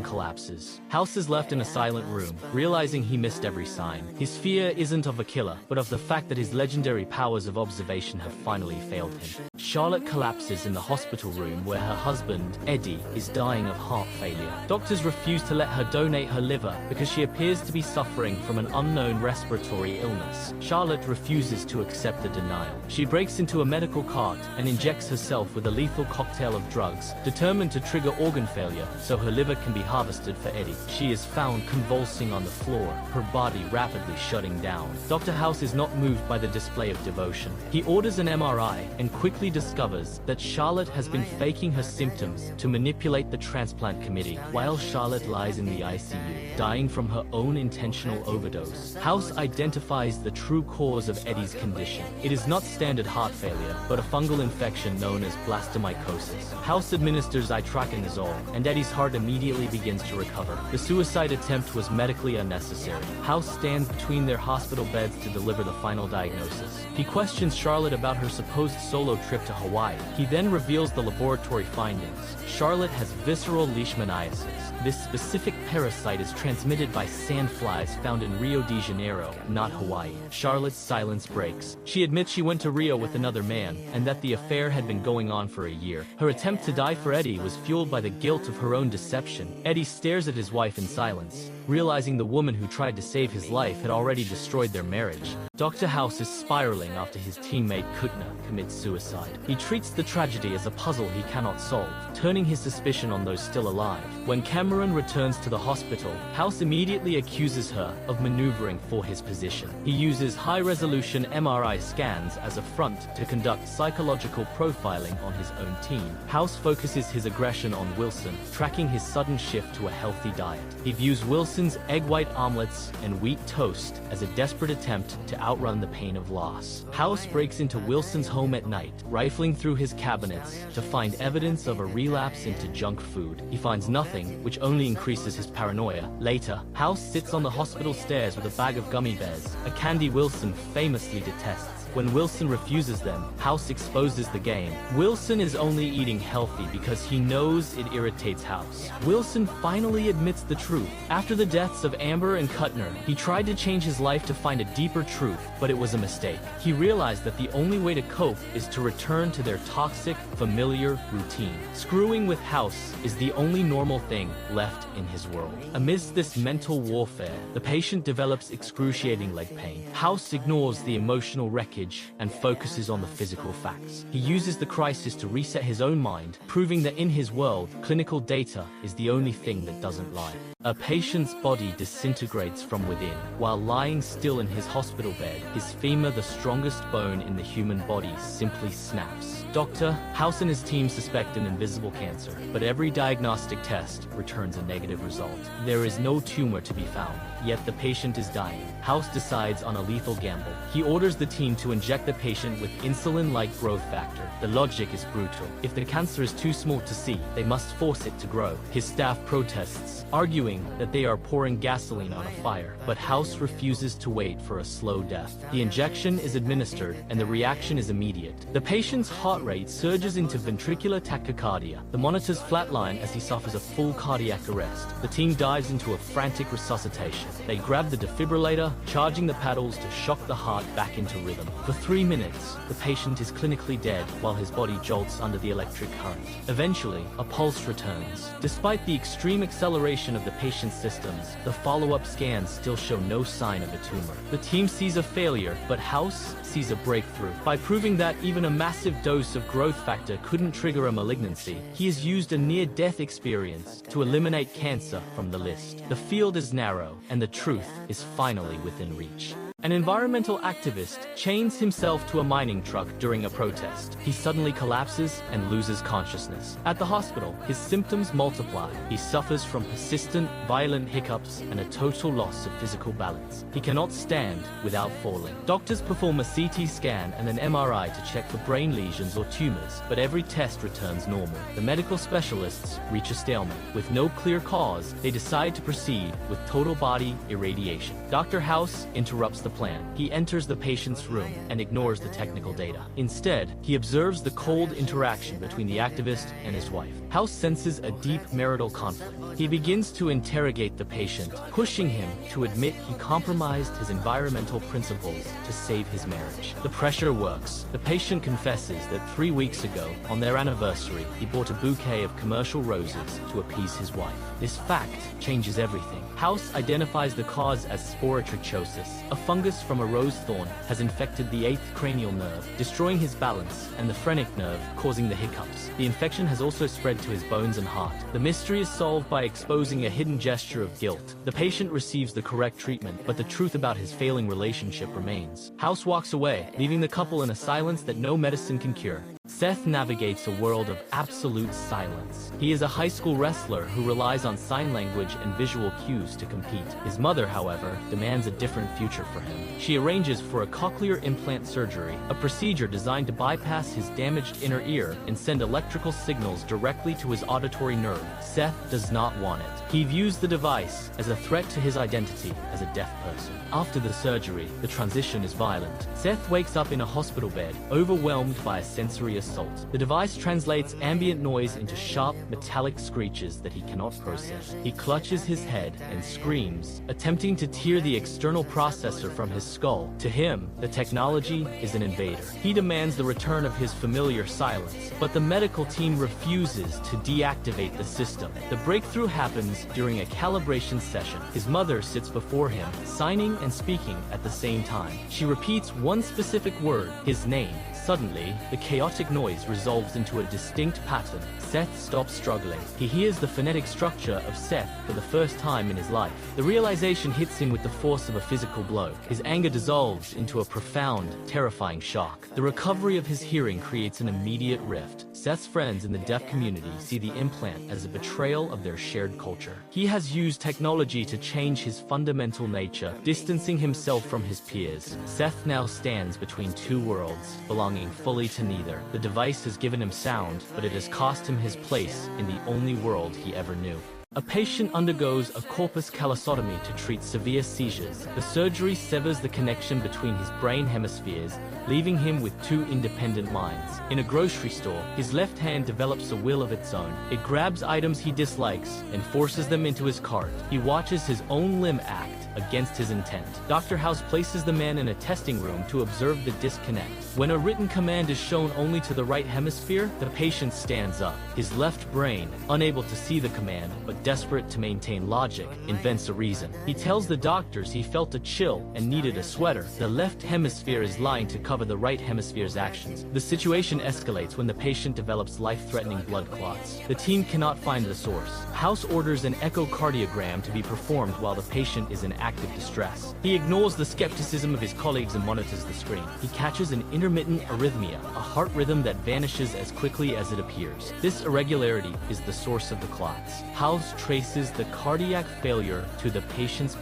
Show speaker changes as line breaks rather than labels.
collapses. House is left in a silent room, realizing he missed every sign. His fear isn't of a killer, but of the fact that his legendary powers of observation have finally failed him. Charlotte collapses in the hospital room where her husband, Eddie, is dying of heart failure. Doctors refuse to let her donate her liver because she appears to be suffering from an unknown respiratory illness. Charlotte refuses to accept the denial. She breaks into a medical cart and injects herself with a lethal cocktail of drugs, determined to trigger organ failure so her liver can be harvested for Eddie. She is found convulsing on the floor, her body rapidly shutting down. Dr. House is not moved by the display of devotion. He orders an MRI and quickly discovers that Charlotte has been faking her symptoms to manipulate the transplant committee while Charlotte lies in the ICU, dying from her own intentional overdose. House identifies the true cause of Eddie's condition. It is not standard heart failure, but a fungal infection known as blastomycosis. House administers itraconazole, and Eddie's heart immediately begins to recover. The suicide attempt was medically unnecessary. House stands between their hospital beds to deliver the final diagnosis. He questions Charlotte about her supposed solo trip to Hawaii. He then reveals the laboratory findings. Charlotte has visceral leishmaniasis. This specific parasite is transmitted by sandflies found in Rio de Janeiro, not Hawaii. Charlotte's silence breaks. She admits she went to Rio with another man, and that the affair had been going on for a year. Her attempt to die for Eddie was fueled by the guilt of her own deception. Eddie stares at his wife in silence, realizing the woman who tried to save his life had already destroyed their marriage. Dr. House is spiraling after his teammate Kutna commits suicide. He treats the tragedy as a puzzle he cannot solve, turning his suspicion on those still alive. When Cameron returns to the hospital, House immediately accuses her of maneuvering for his position. He uses high-resolution MRI scans as a front to conduct psychological profiling on his own team. House focuses his aggression on Wilson, tracking his sudden shift to a healthy diet. He views Wilson's egg white omelets and wheat toast as a desperate attempt to outrun the pain of loss. House breaks into Wilson's home at night, rifling through his cabinets to find evidence of a relapse into junk food. He finds nothing, which only increases his paranoia. Later, House sits on the hospital stairs with a bag of gummy bears, a candy Wilson famously detests. When Wilson refuses them, House exposes the game. Wilson is only eating healthy because he knows it irritates House. Wilson finally admits the truth. After the deaths of Amber and Kutner, he tried to change his life to find a deeper truth, but it was a mistake. He realized that the only way to cope is to return to their toxic, familiar routine. Screwing with House is the only normal thing left in his world. Amidst this mental warfare, the patient develops excruciating leg pain. House ignores the emotional wreckage and focuses on the physical facts. He uses the crisis to reset his own mind, proving that in his world, clinical data is the only thing that doesn't lie. A patient's body disintegrates from within. While lying still in his hospital bed, his femur, the strongest bone in the human body, simply snaps. Dr. House and his team suspect an invisible cancer, but every diagnostic test returns a negative result. There is no tumor to be found, yet the patient is dying. House decides on a lethal gamble. He orders the team to inject the patient with insulin-like growth factor. The logic is brutal. If the cancer is too small to see, they must force it to grow. His staff protests, arguing that they are pouring gasoline on a fire, but House refuses to wait for a slow death. The injection is administered, and the reaction is immediate. The patient's heart rate surges into ventricular tachycardia. The monitors flatline as he suffers a full cardiac arrest. The team dives into a frantic resuscitation. They grab the defibrillator, charging the paddles to shock the heart back into rhythm. For 3 minutes, the patient is clinically dead while his body jolts under the electric current. Eventually, a pulse returns. Despite the extreme acceleration of the patient's systems, the follow-up scans still show no sign of a tumor. The team sees a failure, but House sees a breakthrough. By proving that even a massive dose of growth factor couldn't trigger a malignancy, he has used a near-death experience to eliminate cancer from the list. The field is narrow, and the truth is finally within reach. An environmental activist chains himself to a mining truck during a protest. He suddenly collapses and loses consciousness. At the hospital, his symptoms multiply. He suffers from persistent, violent hiccups and a total loss of physical balance. He cannot stand without falling. Doctors perform a CT scan and an MRI to check for brain lesions or tumors, but every test returns normal. The medical specialists reach a stalemate. With no clear cause, they decide to proceed with total body irradiation. Dr. House interrupts the plan. He enters the patient's room and ignores the technical data. Instead, he observes the cold interaction between the activist and his wife. House senses a deep marital conflict. He begins to interrogate the patient, pushing him to admit he compromised his environmental principles to save his marriage. The pressure works. The patient confesses that 3 weeks ago, on their anniversary, he bought a bouquet of commercial roses to appease his wife. This fact changes everything. House identifies the cause as sporotrichosis. A fungus from a rose thorn has infected the 8th cranial nerve, destroying his balance, and the phrenic nerve, causing the hiccups. The infection has also spread to his bones and heart. The mystery is solved by exposing a hidden gesture of guilt. The patient receives the correct treatment, but the truth about his failing relationship remains. House walks away, leaving the couple in a silence that no medicine can cure. Seth navigates a world of absolute silence. He is a high school wrestler who relies on sign language and visual cues to compete. His mother, however, demands a different future for him. She arranges for a cochlear implant surgery, a procedure designed to bypass his damaged inner ear and send electrical signals directly to his auditory nerve. Seth does not want it. He views the device as a threat to his identity as a deaf person. After the surgery, the transition is violent. Seth wakes up in a hospital bed, overwhelmed by a sensory assault. The device translates ambient noise into sharp, metallic screeches that he cannot process. He clutches his head and screams, attempting to tear the external processor from his skull. To him, the technology is an invader. He demands the return of his familiar silence, but the medical team refuses to deactivate the system. The breakthrough happens during a calibration session. His mother sits before him, signing and speaking at the same time. She repeats one specific word, his name. Suddenly, the chaotic noise resolves into a distinct pattern. Seth stops struggling. He hears the phonetic structure of Seth for the first time in his life. The realization hits him with the force of a physical blow. His anger dissolves into a profound, terrifying shock. The recovery of his hearing creates an immediate rift. Seth's friends in the deaf community see the implant as a betrayal of their shared culture. He has used technology to change his fundamental nature, distancing himself from his peers. Seth now stands between two worlds, belonging fully to neither. The device has given him sound, but it has cost him his place in the only world he ever knew. A patient undergoes a corpus callosotomy to treat severe seizures. The surgery severs the connection between his brain hemispheres, leaving him with two independent minds. In a grocery store, his left hand develops a will of its own. It grabs items he dislikes and forces them into his cart. He watches his own limb act against his intent. Dr. House places the man in a testing room to observe the disconnect. When a written command is shown only to the right hemisphere, the patient stands up. His left brain, unable to see the command, but desperate to maintain logic, invents a reason. He tells the doctors he felt a chill and needed a sweater. The left hemisphere is lying to cover the right hemisphere's actions. The situation escalates when the patient develops life-threatening blood clots. The team cannot find the source. House orders an echocardiogram to be performed while the patient is in active distress. He ignores the skepticism of his colleagues and monitors the screen. He catches an intermittent arrhythmia, a heart rhythm that vanishes as quickly as it appears. This irregularity is the source of the clots. House traces the cardiac failure to the patient's